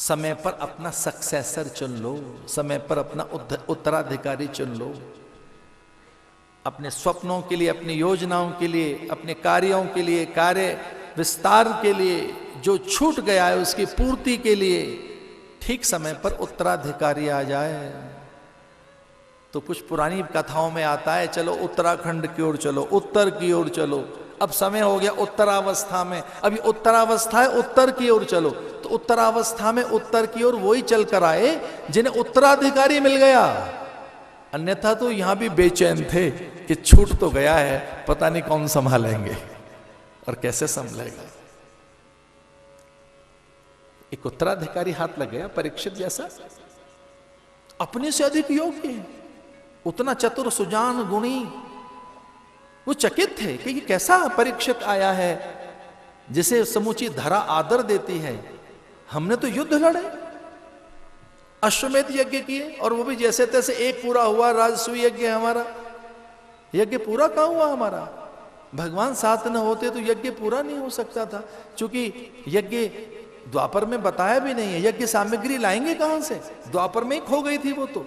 समय पर अपना सक्सेसर चुन लो, समय पर अपना उत्तराधिकारी चुन लो। अपने स्वप्नों के लिए, अपनी योजनाओं के लिए, अपने कार्यों के लिए, कार्य विस्तार के लिए, जो छूट गया है उसकी पूर्ति के लिए ठीक समय पर उत्तराधिकारी आ जाए। तो कुछ पुरानी कथाओं में आता है, चलो उत्तराखंड की ओर चलो, उत्तर की ओर चलो। अब समय हो गया उत्तरावस्था में, अभी उत्तरावस्था है, उत्तर की ओर चलो। तो उत्तरावस्था में उत्तर की ओर वही चल कर आए जिन्हें उत्तराधिकारी मिल गया। अन्यथा तो यहां भी बेचैन थे कि छूट तो गया है, पता नहीं कौन संभालेंगे और कैसे संभलेगा। एक उत्तराधिकारी हाथ लग गया, परीक्षित जैसा, अपने से अधिक योग्य है, उतना चतुर सुजान गुणी। वो चकित थे कि ये कैसा परीक्षित आया है जिसे समूची धरा आदर देती है। हमने तो युद्ध लड़े, अश्वमेध यज्ञ किए, और वो भी जैसे तैसे एक पूरा हुआ, राजसूय यज्ञ हमारा। यज्ञ पूरा कहां हुआ हमारा? भगवान साथ न होते तो यज्ञ पूरा नहीं हो सकता था, क्योंकि यज्ञ द्वापर में बताया भी नहीं है। यज्ञ सामग्री लाएंगे कहां से? द्वापर में ही खो गई थी वो तो।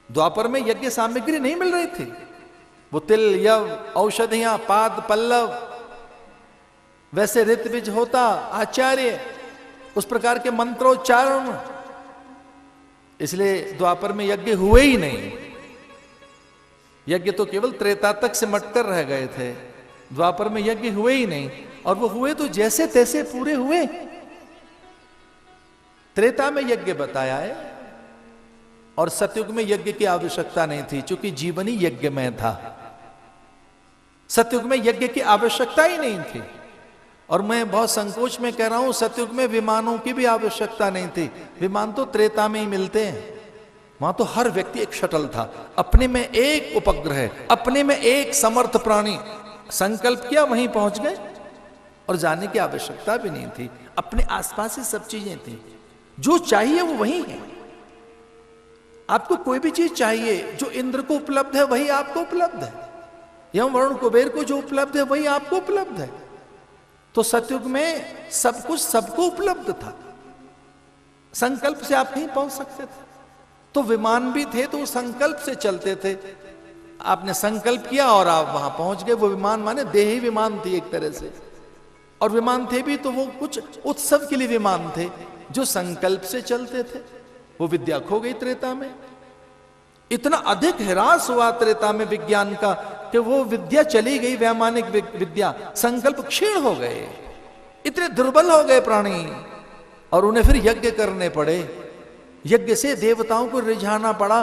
द्वापर में यज्ञ सामग्री नहीं मिल रही थी। वो तिल, यव, औषधियां, पाद, पल्लव, वैसे ऋतविज होता, आचार्य, उस प्रकार के मंत्रोच्चारण, इसलिए द्वापर में यज्ञ हुए ही नहीं। यज्ञ तो केवल त्रेता तक सिमट कर रह गए थे, द्वापर में यज्ञ हुए ही नहीं। और वो हुए तो जैसे तैसे पूरे हुए। त्रेता में यज्ञ बताया है, और सतयुग में यज्ञ की आवश्यकता नहीं थी, क्योंकि जीवन ही यज्ञ में था। सतयुग में यज्ञ की आवश्यकता ही नहीं थी। और मैं बहुत संकोच में कह रहा हूं, सतयुग में विमानों की भी आवश्यकता नहीं थी। विमान तो त्रेता में ही मिलते हैं। वहां तो हर व्यक्ति एक शटल था, अपने में एक उपग्रह, अपने में एक समर्थ प्राणी। संकल्प किया, वहीं पहुंच गए, और जाने की आवश्यकता भी नहीं थी। अपने आसपास ही सब चीजें थी, जो चाहिए वो वही है। आपको कोई भी चीज चाहिए, जो इंद्र को उपलब्ध है वही आपको उपलब्ध है, यम वरुण कुबेर को जो उपलब्ध है वही आपको उपलब्ध है। तो सतयुग में सब कुछ सबको उपलब्ध था, संकल्प से आप नहीं पहुंच सकते थे। तो विमान भी थे तो संकल्प से चलते थे। आपने संकल्प किया और आप वहां पहुंच गए। वो विमान माने देही विमान थी एक तरह से, और विमान थे भी तो वो कुछ उत्सव के लिए विमान थे जो संकल्प से चलते थे। वो विद्या खो गई त्रेता में। इतना अधिक ह्रास हुआ त्रेता में विज्ञान का कि वो विद्या चली गई, वैमानिक विद्या, संकल्प क्षीण हो गए, इतने दुर्बल हो गए प्राणी, और उन्हें फिर यज्ञ करने पड़े। यज्ञ से देवताओं को रिझाना पड़ा,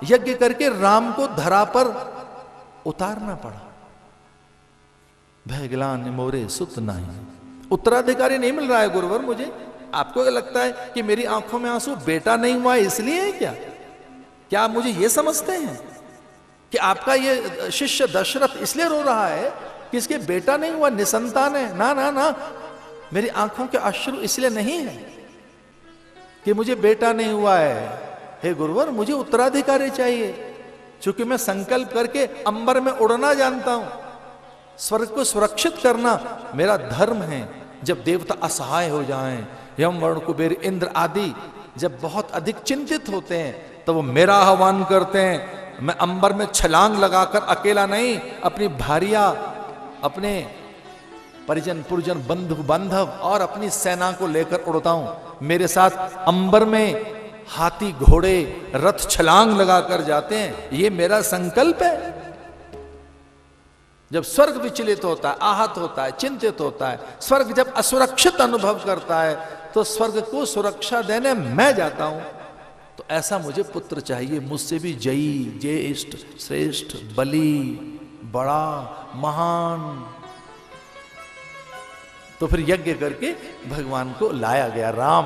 यज्ञ करके राम को धरा पर उतारना पड़ा। भैगलान मोरे सुत नहीं। उत्तराधिकारी नहीं मिल रहा है गुरुवर मुझे। आपको लगता है कि मेरी आंखों में आंसू बेटा नहीं हुआ इसलिए है क्या? क्या आप मुझे ये समझते हैं कि आपका ये शिष्य दशरथ इसलिए रो रहा है कि इसके बेटा नहीं हुआ, निसंतान है? ना ना ना, मेरी आंखों के अश्रु इसलिए नहीं है कि मुझे बेटा नहीं हुआ है। हे गुरुवर, मुझे उत्तराधिकारी चाहिए, क्योंकि मैं संकल्प करके अंबर में उड़ना जानता हूं। स्वर्ग को सुरक्षित करना मेरा धर्म है। जब देवता असहाय हो जाएं, यम वरुण कुबेर इंद्र आदि जब बहुत अधिक चिंतित होते हैं, तो वो मेरा आह्वान करते हैं। मैं अंबर में छलांग लगाकर अकेला नहीं, अपनी भारिया, अपने परिजन पुरजन बंधु बांधव और अपनी सेना को लेकर उड़ता हूं। मेरे साथ अंबर में हाथी घोड़े रथ छलांग लगाकर जाते हैं। ये मेरा संकल्प है। जब स्वर्ग विचलित होता है, आहत होता है, चिंतित होता है, स्वर्ग जब असुरक्षित अनुभव करता है, तो स्वर्ग को सुरक्षा देने मैं जाता हूं। तो ऐसा मुझे पुत्र चाहिए, मुझसे भी जयी, ज्येष्ठ, श्रेष्ठ, बली, बड़ा, महान। तो फिर यज्ञ करके भगवान को लाया गया, राम।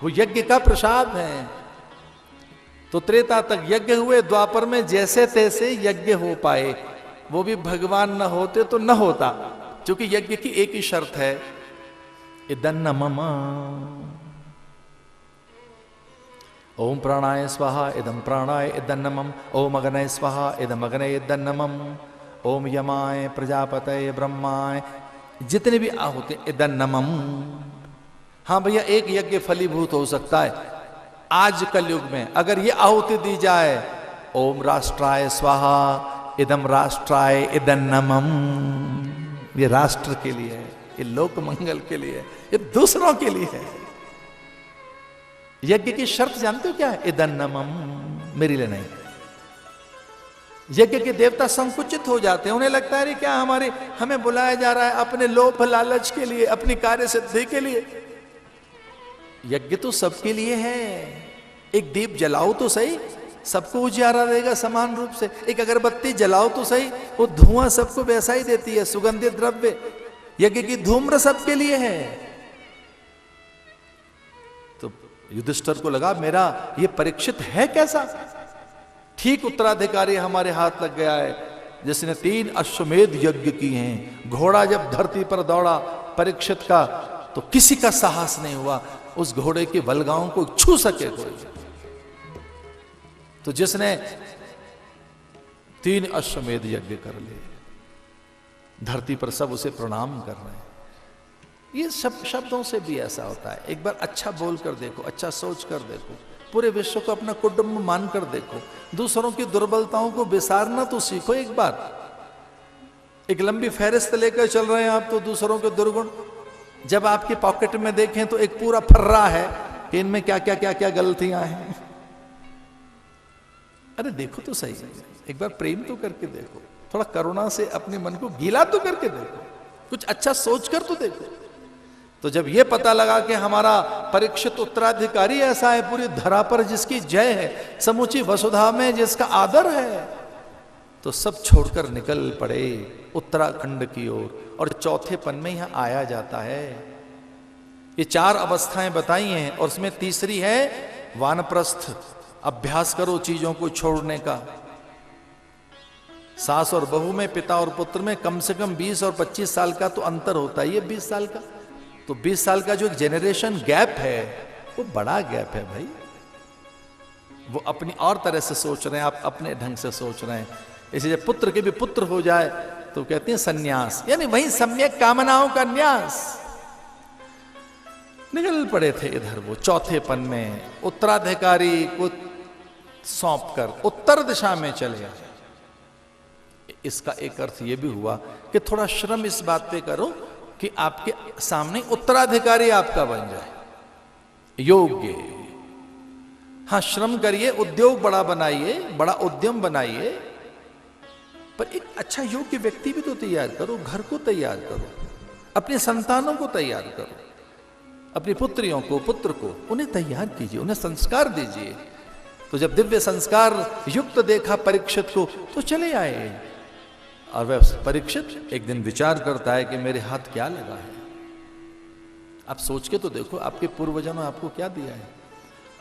वो यज्ञ का प्रसाद है। तो त्रेता तक यज्ञ हुए, द्वापर में जैसे तैसे यज्ञ हो पाए। वो भी भगवान न होते तो न होता, क्योंकि यज्ञ की एक ही शर्त है, इदन्न मम। ओम प्राणाय स्वाहा इदम प्राणाय इदन्नमम। ओम अग्नये स्वाहा इदम अग्नये इदन्नमम। ओम यमाय प्रजापतये ब्रह्माय, जितने भी आहुति इदन्नमम। हाँ भैया, एक यज्ञ फलीभूत हो सकता है आज कलयुग में, अगर ये आहुति दी जाए, ओम राष्ट्राय स्वाहा इदम राष्ट्राय इदन्नमम, ये राष्ट्र के लिए है, ये लोक मंगल के लिए है, ये दूसरों के लिए है। यज्ञ की शर्त जानते हो क्या है? इदन्नमम, मेरे लिए नहीं। यज्ञ के देवता संकुचित हो जाते हैं, उन्हें लगता है क्या हमें बुलाया जा रहा है अपने लोभ लालच के लिए, अपनी कार्य सिद्धि के लिए। यज्ञ तो सबके लिए है। एक दीप जलाओ तो सही, सबको उजियारा देगा समान रूप से। एक अगरबत्ती जलाओ तो सही, वो धुआं सबको वैसा ही देती है, सुगंधित द्रव्य। यज्ञ की धूम्र सबके लिए है। तो युधिष्ठिर को लगा मेरा ये परीक्षित है कैसा, ठीक उत्तराधिकारी हमारे हाथ लग गया है, जिसने 3 अश्वमेध यज्ञ किए हैं। घोड़ा जब धरती पर दौड़ा परीक्षित का, तो किसी का साहस नहीं हुआ उस घोड़े की बलगाओं को छू सके कोई। तो जिसने 3 अश्वमेध यज्ञ कर लिए, धरती पर सब उसे प्रणाम कर रहे हैं। ये सब शब्दों से भी ऐसा होता है। एक बार अच्छा बोल कर देखो, अच्छा सोच कर देखो, पूरे विश्व को अपना कुटुंब मानकर देखो, दूसरों की दुर्बलताओं को विसारना तो सीखो। एक बार एक लंबी फहरिस्त लेकर चल रहे हैं आप, तो दूसरों के दुर्गुण जब आपकी पॉकेट में देखें तो एक पूरा फर्रा है कि इनमें क्या क्या क्या क्या गलतियां हैं। अरे देखो तो सही, एक बार प्रेम तो करके देखो, थोड़ा करुणा से अपने मन को गीला तो करके देखो, कुछ अच्छा सोच कर तो देखो। तो जब यह पता लगा कि हमारा परीक्षित उत्तराधिकारी ऐसा है, पूरी धरा पर जिसकी जय है, समूची वसुधा में जिसका आदर है, तो सब छोड़कर निकल पड़े उत्तराखंड की ओर। और चौथे पन में यहां आया जाता है। ये 4 अवस्थाएं बताई हैं, और उसमें तीसरी है वानप्रस्थ। अभ्यास करो चीजों को छोड़ने का। सास और बहू में, पिता और पुत्र में कम से कम 20 और 25 साल का तो अंतर होता है। ये 20 साल का, तो 20 साल का जो एक जेनरेशन गैप है, वो बड़ा गैप है भाई। वो अपनी और तरह से सोच रहे हैं, आप अपने ढंग से सोच रहे हैं। इसलिए जब पुत्र के भी पुत्र हो जाए तो कहते हैं सन्यास, यानी वही सम्यक कामनाओं का न्यास। निकल पड़े थे इधर वो चौथे पन में, उत्तराधिकारी को सौंप कर उत्तर दिशा में चले गए। इसका एक अर्थ यह भी हुआ कि थोड़ा श्रम इस बात पे करो कि आपके सामने उत्तराधिकारी आपका बन जाए योग्य। हां, श्रम करिए, उद्योग बड़ा बनाइए, बड़ा उद्यम बनाइए, पर एक अच्छा योग्य व्यक्ति भी तो तैयार करो। घर को तैयार करो, अपने संतानों को तैयार करो, अपनी पुत्रियों को, पुत्र को, उन्हें तैयार कीजिए, उन्हें संस्कार दीजिए। तो जब दिव्य संस्कार युक्त देखा परीक्षित को, तो चले आए। और वह परीक्षित एक दिन विचार करता है कि मेरे हाथ क्या लगा है। आप सोच के तो देखो, आपके पूर्वजों ने आपको क्या दिया है।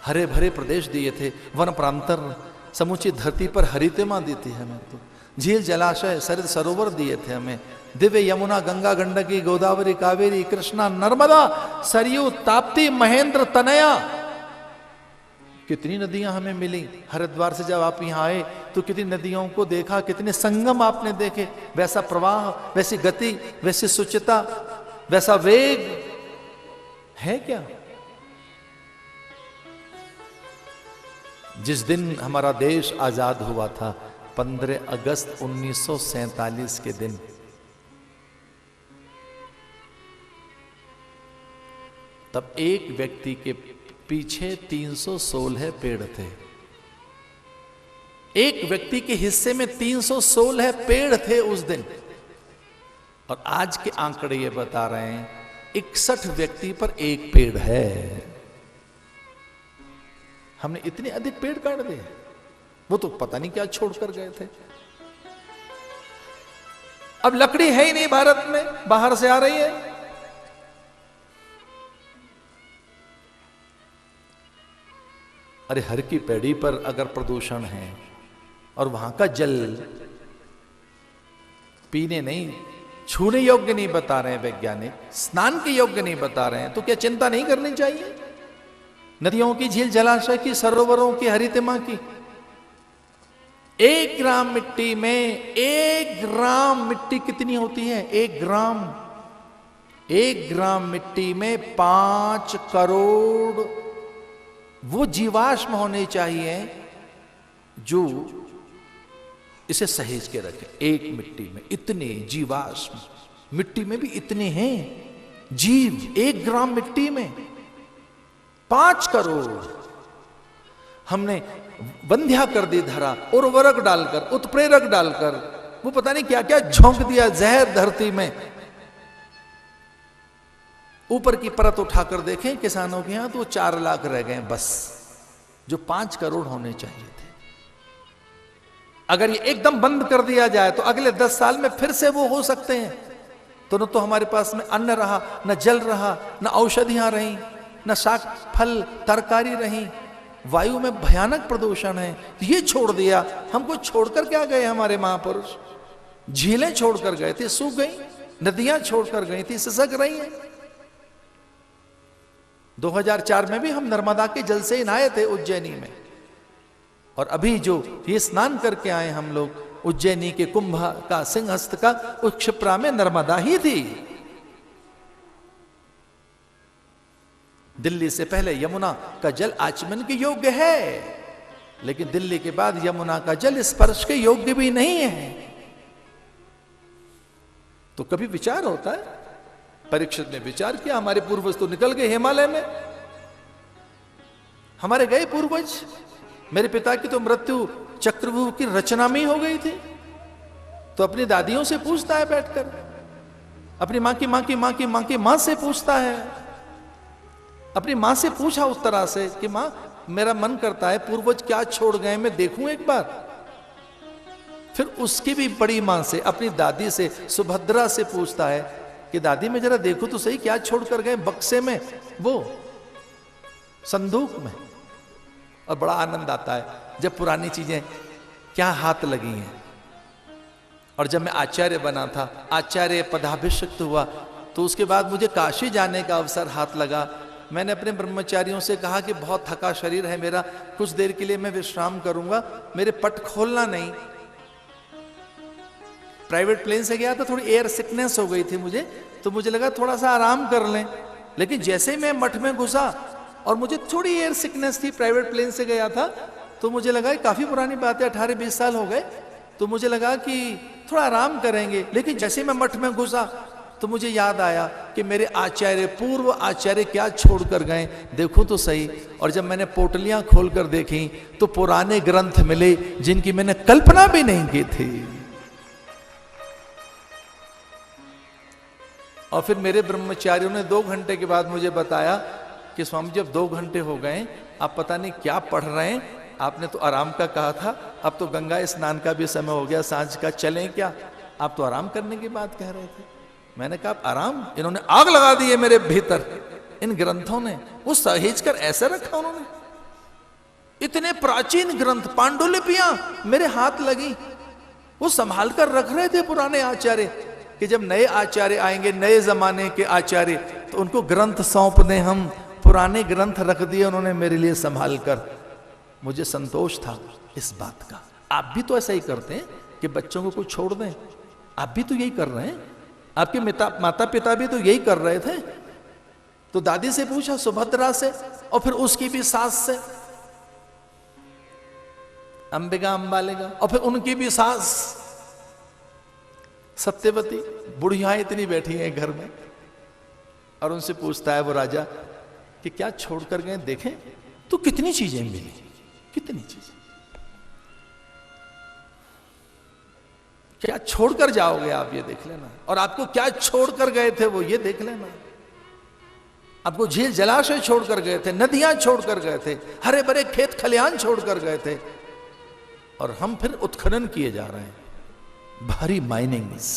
हरे भरे प्रदेश दिए थे, वन प्रांतर, समूची धरती पर हरितिमा दी थी हमें, तो झील जलाशय सरित सरोवर दिए थे हमें, दिव्य यमुना, गंगा, गंडकी, गोदावरी, कावेरी, कृष्णा, नर्मदा, सरयू, ताप्ती, महेंद्र, तनया, कितनी नदियां हमें मिली। हरिद्वार से जब आप यहां आए तो कितनी नदियों को देखा, कितने संगम आपने देखे। वैसा प्रवाह, वैसी गति, वैसी सुचिता, वैसा वेग है क्या? जिस दिन हमारा देश आजाद हुआ था, 15 अगस्त 1947 के दिन, तब एक व्यक्ति के पीछे 316 पेड़ थे। एक व्यक्ति के हिस्से में 316 पेड़ थे उस दिन। और आज के आंकड़े ये बता रहे हैं 61 व्यक्ति पर एक पेड़ है। हमने इतने अधिक पेड़ काट दिए, वो तो पता नहीं क्या छोड़कर गए थे। अब लकड़ी है ही नहीं भारत में, बाहर से आ रही है। अरे हर की पैड़ी पर अगर प्रदूषण है और वहां का जल पीने नहीं, छूने योग्य नहीं बता रहे हैं वैज्ञानिक, स्नान के योग्य नहीं बता रहे हैं, तो क्या चिंता नहीं करनी चाहिए? नदियों की, झील जलाशय की, सरोवरों की, हरितिमा की। 1 ग्राम मिट्टी में 1 ग्राम मिट्टी कितनी होती है? 1 ग्राम 1 ग्राम मिट्टी में 5 करोड़ वो जीवाश्म होने चाहिए जो इसे सहेज के रखे। एक मिट्टी में इतने जीवाश्म, मिट्टी में भी इतने हैं जीव। 1 ग्राम मिट्टी में 5 करोड़। हमने बंध्या कर दी धरा, उर्वरक डालकर, उत्प्रेरक डालकर, वो पता नहीं क्या क्या झोंक दिया, जहर धरती में। ऊपर की परत उठाकर देखें किसानों के यहां तो 4 लाख रह गए बस, जो 5 करोड़ होने चाहिए थे। अगर ये एकदम बंद कर दिया जाए तो अगले 10 साल में फिर से वो हो सकते हैं। तो न तो हमारे पास में अन्न रहा, न जल रहा, न औषधियां रही, न शाक फल तरकारी रही, वायु में भयानक प्रदूषण है। ये छोड़ दिया, हमको छोड़कर क्या गए हमारे महापुरुष? झीलें छोड़कर गए थे, सूख गई। नदियां छोड़कर गई थी, सिसक रही हैं। 2004 में भी हम नर्मदा के जल से नहाए थे उज्जैनी में, और अभी जो ये स्नान करके आए हम लोग उज्जैनी के कुंभ का, सिंहस्थ का, उस क्षिप्रा में नर्मदा ही थी। दिल्ली से पहले यमुना का जल आचमन के योग्य है, लेकिन दिल्ली के बाद यमुना का जल स्पर्श के योग्य भी नहीं है। तो कभी विचार होता है। परीक्षित ने विचार किया, हमारे पूर्वज तो निकल गए हिमालय में, हमारे गए पूर्वज। मेरे पिता की तो मृत्यु चक्रव्यूह की रचना में ही हो गई थी। तो अपनी दादियों से पूछता है बैठकर, अपनी मां की मां की मां की मां की मां से पूछता है। अपनी मां से पूछा उत्तरा से कि मां, मेरा मन करता है पूर्वज क्या छोड़ गए मैं देखूं एक बार। फिर उसकी भी बड़ी मां से, अपनी दादी से, सुभद्रा से पूछता है कि दादी मैं जरा देखूं तो सही क्या छोड़ कर गए बक्से में, वो संदूक में। और बड़ा आनंद आता है जब पुरानी चीजें क्या हाथ लगी हैं। और जब मैं आचार्य बना था, आचार्य पदाभिषिक्त हुआ, तो उसके बाद मुझे काशी जाने का अवसर हाथ लगा। मैंने अपने ब्रह्मचारियों से कहा कि बहुत थका शरीर है मेरा, कुछ देर के लिए मैं विश्राम करूंगा, मेरे पट खोलना नहीं। प्राइवेट प्लेन से गया था, थोड़ी एयर सिकनेस हो गई थी मुझे, तो मुझे लगा थोड़ा सा आराम कर लें। लेकिन जैसे ही मैं मठ में घुसा और मुझे थोड़ी एयर सिकनेस थी, प्राइवेट प्लेन से गया था, तो मुझे लगा काफी पुरानी बात है, 18-20 साल हो गए, तो मुझे लगा कि थोड़ा आराम करेंगे। लेकिन जैसे मैं मठ में घुसा तो मुझे याद आया कि मेरे आचार्य, पूर्व आचार्य क्या छोड़ कर गए, देखो तो सही। और जब मैंने पोटलियां खोलकर देखी तो पुराने ग्रंथ मिले जिनकी मैंने कल्पना भी नहीं की थी। और फिर मेरे ब्रह्मचारियों ने 2 घंटे के बाद मुझे बताया कि स्वामी जी अब 2 घंटे हो गए, आप पता नहीं क्या पढ़ रहे हैं, आपने तो आराम का कहा था, अब तो गंगा स्नान का भी समय हो गया, सांझ का, चलें क्या? आप तो आराम करने की बात कह रहे थे। मैंने कहा आराम? इन्होंने आग लगा दी है मेरे भीतर, इन ग्रंथों ने। वो सहेज कर ऐसे रखा उन्होंने, इतने प्राचीन ग्रंथ, पांडुलिपियां मेरे हाथ लगी, वो संभाल कर रख रहे थे पुराने आचार्य, कि जब नए आचार्य आएंगे, नए जमाने के आचार्य, तो उनको ग्रंथ सौंप दें हम। पुराने ग्रंथ रख दिए उन्होंने मेरे लिए संभाल कर। मुझे संतोष था इस बात का। आप भी तो ऐसा ही करते हैं कि बच्चों को कुछ छोड़ दें, आप भी तो यही कर रहे हैं, आपके माता पिता भी तो यही कर रहे थे। तो दादी से पूछा, सुभद्रा से, और फिर उसकी भी सास से, अंबिका अंबालिका, और फिर उनकी भी सास सत्यवती। बुढ़ियाएं इतनी बैठी हैं घर में, और उनसे पूछता है वो राजा कि क्या छोड़ कर गए देखें। तो कितनी चीजें मिली, कितनी चीजें, क्या छोड़कर जाओगे आप, ये देख लेना। और आपको क्या छोड़कर गए थे वो, ये देख लेना। आपको झील जलाशय छोड़कर गए थे, नदियां छोड़कर गए थे, हरे भरे खेत खलिहान छोड़कर गए थे, और हम फिर उत्खनन किए जा रहे हैं, भारी माइनिंग्स।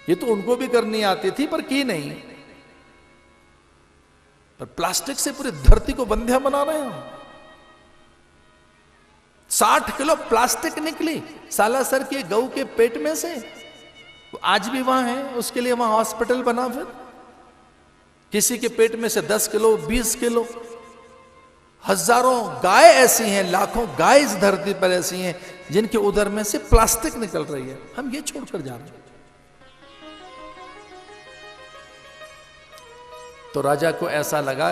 ये तो उनको भी करनी आती थी पर की नहीं। पर प्लास्टिक से पूरी धरती को बंध्या बना रहे हैं। 60 किलो प्लास्टिक निकली सालासर के गऊ के पेट में से, आज भी वहां है, उसके लिए वहां हॉस्पिटल बना। फिर किसी के पेट में से 10 किलो 20 किलो, हजारों गाय ऐसी हैं, लाखों गाय इस धरती पर ऐसी हैं जिनके उदर में से प्लास्टिक निकल रही है। हम ये छोड़कर जा रहे हैं। तो राजा को ऐसा लगा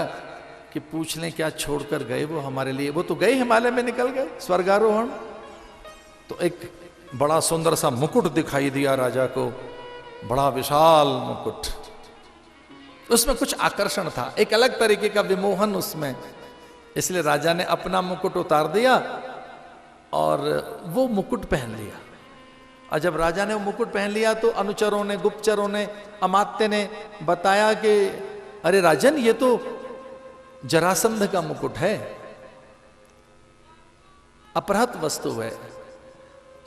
कि पूछ लें क्या छोड़कर गए वो हमारे लिए। वो तो गए, हिमालय में निकल गए, स्वर्गारोहण। तो एक बड़ा सुंदर सा मुकुट दिखाई दिया राजा को, बड़ा विशाल मुकुट। उसमें कुछ आकर्षण था, एक अलग तरीके का विमोहन उसमें। इसलिए राजा ने अपना मुकुट उतार दिया और वो मुकुट पहन लिया। और जब राजा ने वो मुकुट पहन लिया तो अनुचरों ने, गुप्तचरों ने, अमात्य ने बताया कि अरे राजन, ये तो जरासंध का मुकुट है, अपहृत वस्तु है,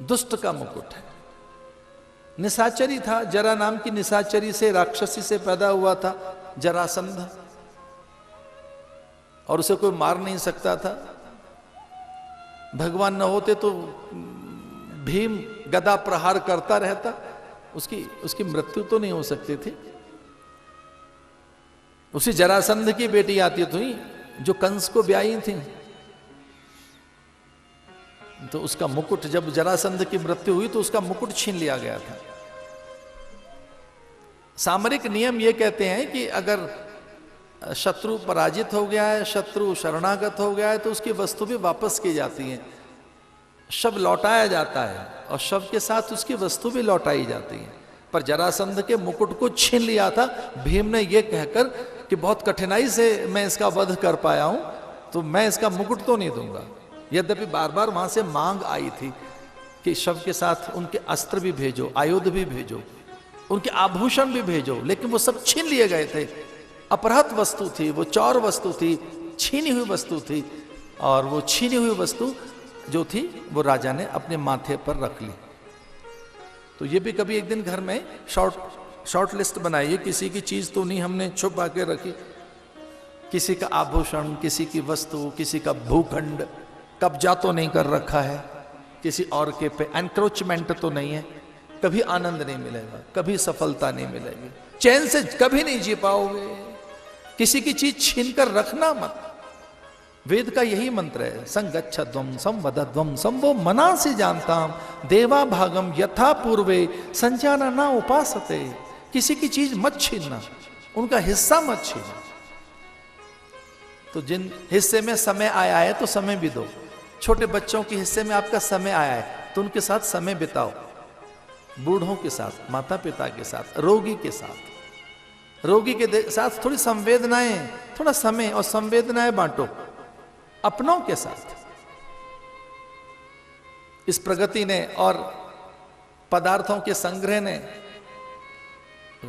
दुष्ट का मुकुट है। निशाचरी था, जरा नाम की निशाचरी से, राक्षसी से पैदा हुआ था जरासंध, और उसे कोई मार नहीं सकता था। भगवान न होते तो भीम गदा प्रहार करता रहता, उसकी मृत्यु तो नहीं हो सकती थी। उसी जरासंध की बेटी आती थी जो कंस को ब्याही थी, तो उसका मुकुट, जब जरासंध की मृत्यु हुई तो उसका मुकुट छीन लिया गया था। सामरिक नियम यह कहते हैं कि अगर शत्रु पराजित हो गया है, शत्रु शरणागत हो गया है, तो उसकी वस्तु भी वापस की जाती है, शव लौटाया जाता है और शव के साथ उसकी वस्तु भी लौटाई जाती है। पर जरासंध के मुकुट को छीन लिया था भीम ने, यह कहकर कि बहुत कठिनाई से मैं इसका वध कर पाया हूं, तो मैं इसका मुकुट तो नहीं दूंगा। यद्यपि बार बार वहां से मांग आई थी कि शव के साथ उनके अस्त्र भी भेजो, आयुध भी भेजो, उनके आभूषण भी भेजो, लेकिन वो सब छीन लिए गए थे। अपहृत वस्तु थी, वो चौर वस्तु थी, छीनी हुई वस्तु थी, और वो छीनी हुई वस्तु जो थी वो राजा ने अपने माथे पर रख ली। तो ये भी कभी एक दिन घर में शॉर्ट लिस्ट बनाइए, किसी की चीज तो नहीं हमने छुपा के रखी, किसी का आभूषण, किसी की वस्तु, किसी का भूखंड कब्जा तो नहीं कर रखा है, किसी और के पे एनक्रोचमेंट तो नहीं है। कभी आनंद नहीं मिलेगा, कभी सफलता नहीं मिलेगी, चैन से कभी नहीं जी पाओगे। किसी की चीज छीन कर रखना मत। वेद का यही मंत्र है, संगच्छध्वम संवदध्वम सम, वो मना से जानता देवा भागम यथा पूर्वे संजाना ना उपासते। किसी की चीज मत छीनना, उनका हिस्सा मत छीनना। तो जिन हिस्से में समय आया है तो समय भी दो। छोटे बच्चों के हिस्से में आपका समय आया है तो उनके साथ समय बिताओ, बूढ़ों के साथ, माता पिता के साथ, रोगी के साथ, रोगी के साथ थोड़ी संवेदनाएं, थोड़ा समय और संवेदनाएं बांटो अपनों के साथ। इस प्रगति ने और पदार्थों के संग्रह ने,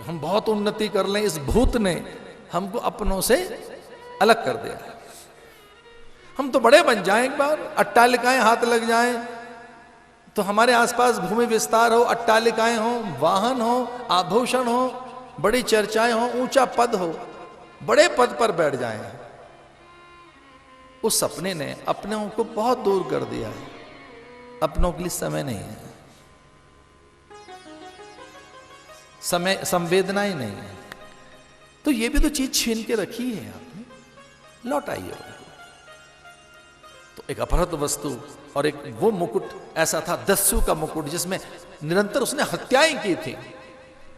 हम बहुत उन्नति कर लें, इस भूत ने हमको अपनों से अलग कर दिया। हम तो बड़े बन जाएं, एक बार अट्टालिकाएं हाथ लग जाएं, तो हमारे आसपास भूमि विस्तार हो, अट्टालिकाएं हो, वाहन हो, आभूषण हो, बड़ी चर्चाएं हो, ऊंचा पद हो, बड़े पद पर बैठ जाएं। उस सपने ने अपनों को बहुत दूर कर दिया है। अपनों के लिए समय नहीं है, समय संवेदनाएं नहीं है। तो ये भी तो चीज छीन के रखी है आपने, लौटाइए। तो एक अपहृत वस्तु और एक वो मुकुट ऐसा था, दस्यु का मुकुट, जिसमें निरंतर उसने हत्याएं की थी।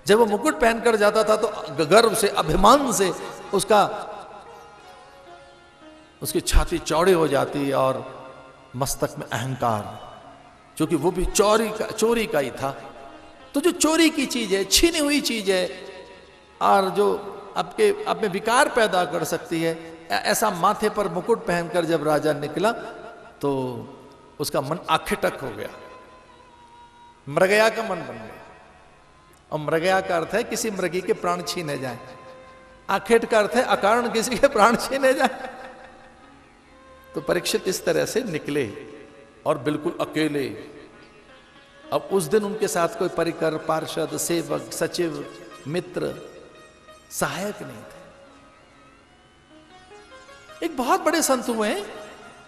जब वो मुकुट पहनकर जाता था तो गर्व से, अभिमान से उसकी छाती चौड़ी हो जाती और मस्तक में अहंकार, क्योंकि वो भी चोरी का ही था। तो जो चोरी की चीज है, छीनी हुई चीज है, और जो आप में विकार पैदा कर सकती है, ऐसा माथे पर मुकुट पहनकर जब राजा निकला तो उसका मन आखेटक हो गया, मृगया का मन बन गया। और मृगया का अर्थ है किसी मृगी के प्राण छीने जाए, आखेट का अर्थ है अकारण किसी के प्राण छीने जाए। तो परीक्षित इस तरह से निकले और बिल्कुल अकेले। अब उस दिन उनके साथ कोई परिकर, पार्षद, सेवक, सचिव, मित्र, सहायक नहीं थे। एक बहुत बड़े संत हुए हैं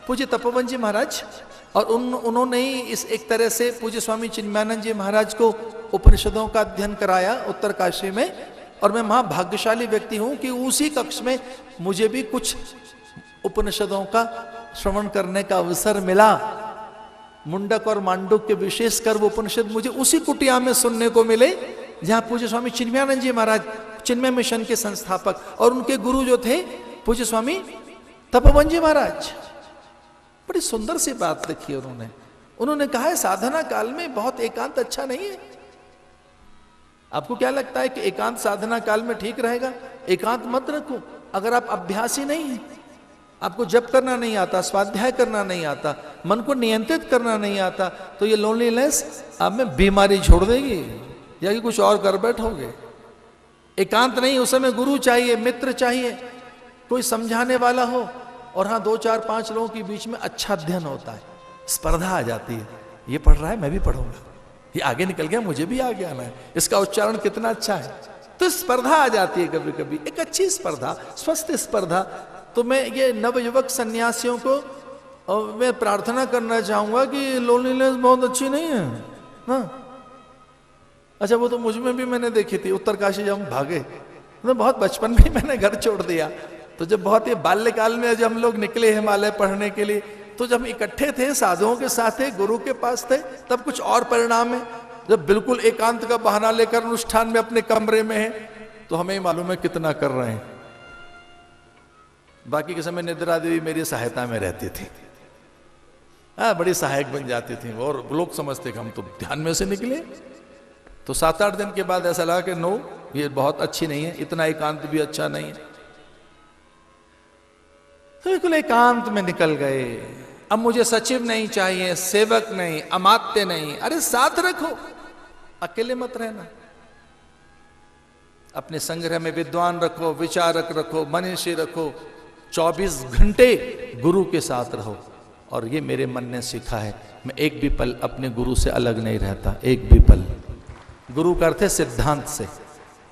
पूज्य तपोवन जी महाराज, और उन्होंने ही इस एक तरह से पूज्य स्वामी चिन्मयानंद जी महाराज को उपनिषदों का अध्ययन कराया उत्तरकाशी में। और मैं महा भाग्यशाली व्यक्ति हूं कि उसी कक्ष में मुझे भी कुछ उपनिषदों का श्रवण करने का अवसर मिला। मुंडक और मांडुक के विशेषकर वो उपनिषद मुझे उसी कुटिया में सुनने को मिले जहां पूज्य स्वामी चिन्मयानंद जी महाराज चिन्मय मिशन के संस्थापक, और उनके गुरु जो थे पूज्य स्वामी तपोवन जी महाराज। बड़ी सुंदर सी बात लिखी उन्होंने कहा है साधना काल में बहुत एकांत अच्छा नहीं है। आपको क्या लगता है कि एकांत साधना काल में ठीक रहेगा? एकांत मत रखो। अगर आप अभ्यासी नहीं है, आपको जप करना नहीं आता, स्वाध्याय करना नहीं आता, मन को नियंत्रित करना नहीं आता, तो ये लोनलीनेस आप में बीमारी छोड़ देगी या कि कुछ और कर बैठोगे। एकांत नहीं, उस समय गुरु चाहिए, मित्र चाहिए, कोई समझाने वाला हो, और हाँ 2 4 5 लोगों के बीच में अच्छा अध्ययन होता है, स्पर्धा आ जाती है, ये पढ़ रहा है मैं भी पढ़ूंगा, ये आगे निकल गया मुझे भी आगे आना है, इसका उच्चारण कितना अच्छा है, तो स्पर्धा आ जाती है कभी कभी, एक अच्छी स्पर्धा, स्वस्थ स्पर्धा। तो मैं ये नवयुवक सन्यासियों को मैं प्रार्थना करना चाहूंगा कि लोनलीनेस बहुत अच्छी नहीं है ना। अच्छा वो तो मुझ में भी मैंने देखी थी, उत्तरकाशी जब हम भागे तो बहुत बचपन में ही मैंने घर छोड़ दिया, तो जब बहुत ही बाल्यकाल में जब हम लोग निकले हिमालय पढ़ने के लिए, तो जब इकट्ठे थे साधुओं के साथ थे, गुरु के पास थे, तब कुछ और परिणाम है। जब बिल्कुल एकांत का बहाना लेकर अनुष्ठान में अपने कमरे में है, तो हमें मालूम है कितना कर रहे हैं। बाकी के समय निद्रा देवी मेरी सहायता में रहती थी, बड़ी सहायक बन जाती थी, और लोग समझते कि हम तो ध्यान में से निकले। तो 7 8 दिन के बाद ऐसा लगा कि नो, ये बहुत अच्छी नहीं है, इतना एकांत भी अच्छा नहीं है। तो बिल्कुल एकांत में निकल गए। अब मुझे सचिव नहीं चाहिए, सेवक नहीं, अमात्य नहीं, अरे साथ रखो, अकेले मत रहना। अपने संग्रह में विद्वान रखो, विचारक रखो, मनीषी रखो, 24 घंटे गुरु के साथ रहो। और ये मेरे मन ने सीखा है, मैं एक भी पल अपने गुरु से अलग नहीं रहता, एक भी पल। गुरु का अर्थ है सिद्धांत से।